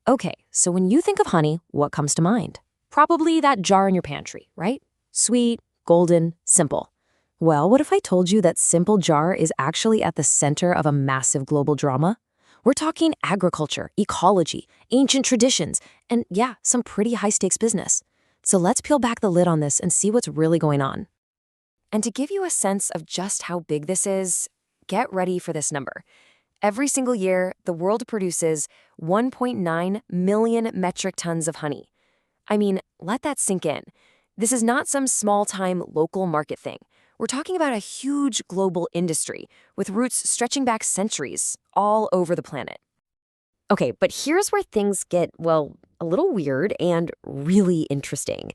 Okay, so when you think of honey, what comes to mind? Probably that jar in your pantry, right? Sweet, golden, simple. Well, what if I told you that simple jar is actually at the center of a massive global drama? We're talking agriculture, ecology, ancient traditions, and yeah, some pretty high-stakes business. So let's peel back the lid on this and see what's really going on. And to give you a sense of just how big this is, get ready for this number. Every single year, the world produces 1.9 million metric tons of honey. I mean, let that sink in. This is not some small-time local market thing. We're talking about a huge global industry with roots stretching back centuries all over the planet. Okay, but here's where things get, well, a little weird and really interesting.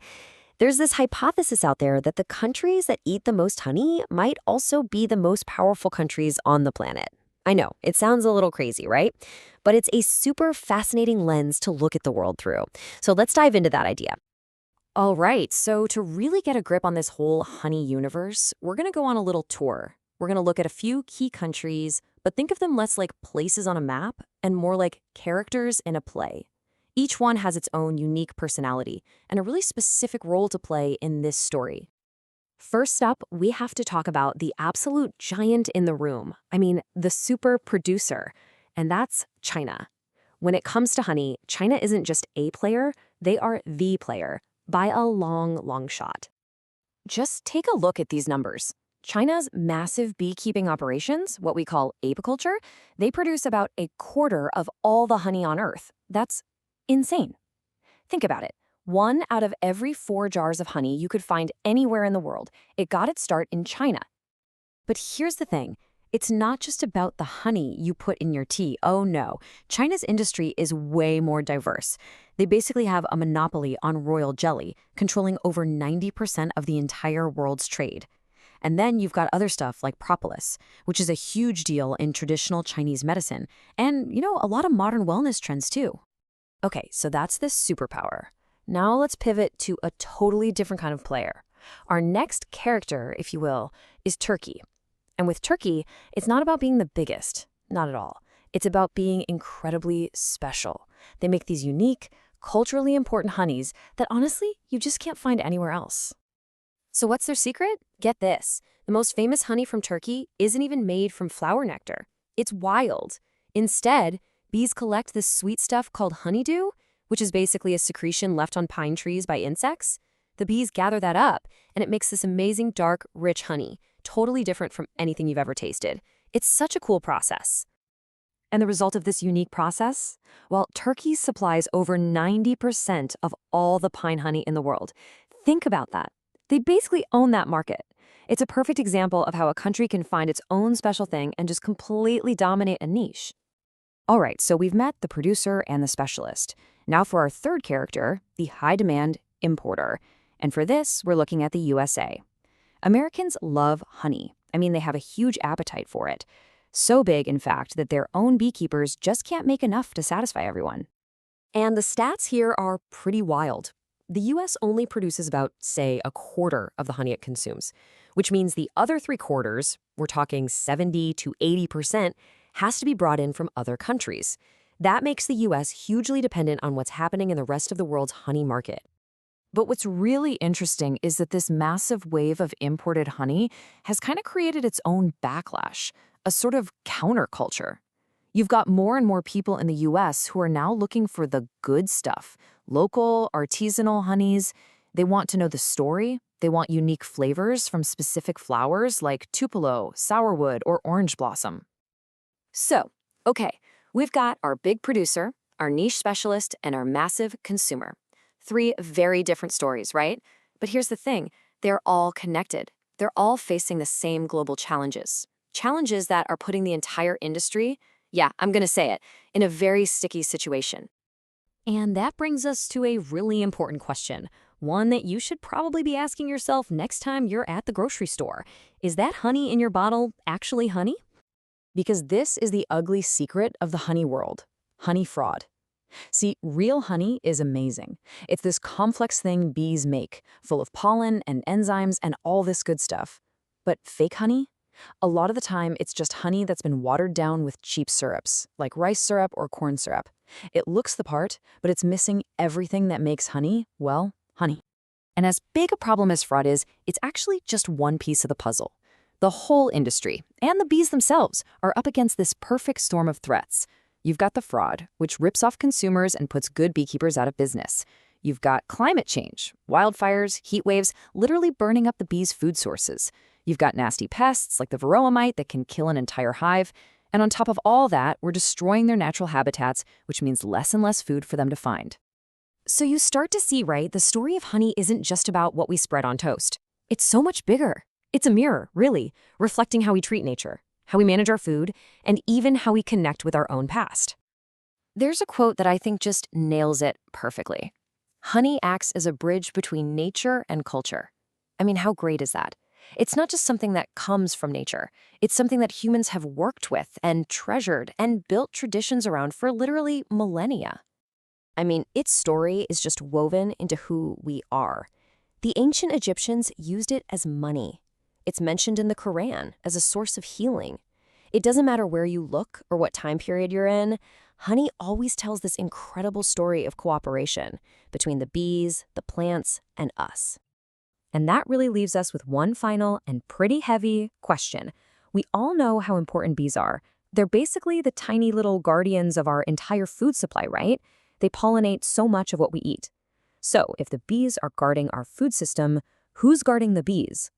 There's this hypothesis out there that the countries that eat the most honey might also be the most powerful countries on the planet. I know, it sounds a little crazy, right? But it's a super fascinating lens to look at the world through. So let's dive into that idea. All right, so to really get a grip on this whole honey universe, we're going to go on a little tour. We're going to look at a few key countries, but think of them less like places on a map and more like characters in a play. Each one has its own unique personality and a really specific role to play in this story. First up, we have to talk about the absolute giant in the room. I mean, the super producer, and that's China. When it comes to honey, China isn't just a player, they are the player, by a long, long shot. Just take a look at these numbers. China's massive beekeeping operations, what we call apiculture, they produce about a quarter of all the honey on Earth. That's insane. Think about it. 1 out of every 4 jars of honey you could find anywhere in the world, it got its start in China. But here's the thing. It's not just about the honey you put in your tea. Oh no. China's industry is way more diverse. They basically have a monopoly on royal jelly, controlling over 90% of the entire world's trade. And then you've got other stuff like propolis, which is a huge deal in traditional Chinese medicine, and, a lot of modern wellness trends too. Okay, so that's the superpower. Now let's pivot to a totally different kind of player. Our next character, if you will, is Turkey. And with Turkey, it's not about being the biggest, not at all. It's about being incredibly special. They make these unique, culturally important honeys that honestly, you just can't find anywhere else. So what's their secret? Get this. The most famous honey from Turkey isn't even made from flower nectar. It's wild. Instead, bees collect this sweet stuff called honeydew, which is basically a secretion left on pine trees by insects. The bees gather that up, and it makes this amazing, dark, rich honey, totally different from anything you've ever tasted. It's such a cool process. And the result of this unique process? Well, Turkey supplies over 90% of all the pine honey in the world. Think about that. They basically own that market. It's a perfect example of how a country can find its own special thing and just completely dominate a niche. All right, so we've met the producer and the specialist. Now for our third character, the high-demand importer. And for this, we're looking at the USA. Americans love honey. I mean, they have a huge appetite for it. So big, in fact, that their own beekeepers just can't make enough to satisfy everyone. And the stats here are pretty wild. The US only produces about, say, a quarter of the honey it consumes, which means the other 3/4, we're talking 70 to 80%, has to be brought in from other countries. That makes the US hugely dependent on what's happening in the rest of the world's honey market. But what's really interesting is that this massive wave of imported honey has kind of created its own backlash, a sort of counterculture. You've got more and more people in the US who are now looking for the good stuff, local, artisanal honeys. They want to know the story. They want unique flavors from specific flowers like tupelo, sourwood, or orange blossom. So, okay, we've got our big producer, our niche specialist, and our massive consumer. 3 very different stories, right? But here's the thing, they're all connected. They're all facing the same global challenges. Challenges that are putting the entire industry, yeah, I'm gonna say it, in a very sticky situation. And that brings us to a really important question, one that you should probably be asking yourself next time you're at the grocery store. Is that honey in your bottle actually honey? Because this is the ugly secret of the honey world, honey fraud. See, real honey is amazing. It's this complex thing bees make, full of pollen and enzymes and all this good stuff. But fake honey? A lot of the time, it's just honey that's been watered down with cheap syrups, like rice syrup or corn syrup. It looks the part, but it's missing everything that makes honey, well, honey. And as big a problem as fraud is, it's actually just one piece of the puzzle. The whole industry, and the bees themselves, are up against this perfect storm of threats. You've got the fraud, which rips off consumers and puts good beekeepers out of business. You've got climate change, wildfires, heat waves, literally burning up the bees' food sources. You've got nasty pests like the Varroa mite that can kill an entire hive. And on top of all that, we're destroying their natural habitats, which means less and less food for them to find. So you start to see, right, the story of honey isn't just about what we spread on toast. It's so much bigger. It's a mirror, really, reflecting how we treat nature, how we manage our food, and even how we connect with our own past. There's a quote that I think just nails it perfectly. Honey acts as a bridge between nature and culture. I mean, how great is that? It's not just something that comes from nature. It's something that humans have worked with and treasured and built traditions around for literally millennia. I mean, its story is just woven into who we are. The ancient Egyptians used it as money. It's mentioned in the Quran as a source of healing. It doesn't matter where you look or what time period you're in, honey always tells this incredible story of cooperation between the bees, the plants, and us. And that really leaves us with one final and pretty heavy question. We all know how important bees are. They're basically the tiny little guardians of our entire food supply, right? They pollinate so much of what we eat. So if the bees are guarding our food system, who's guarding the bees?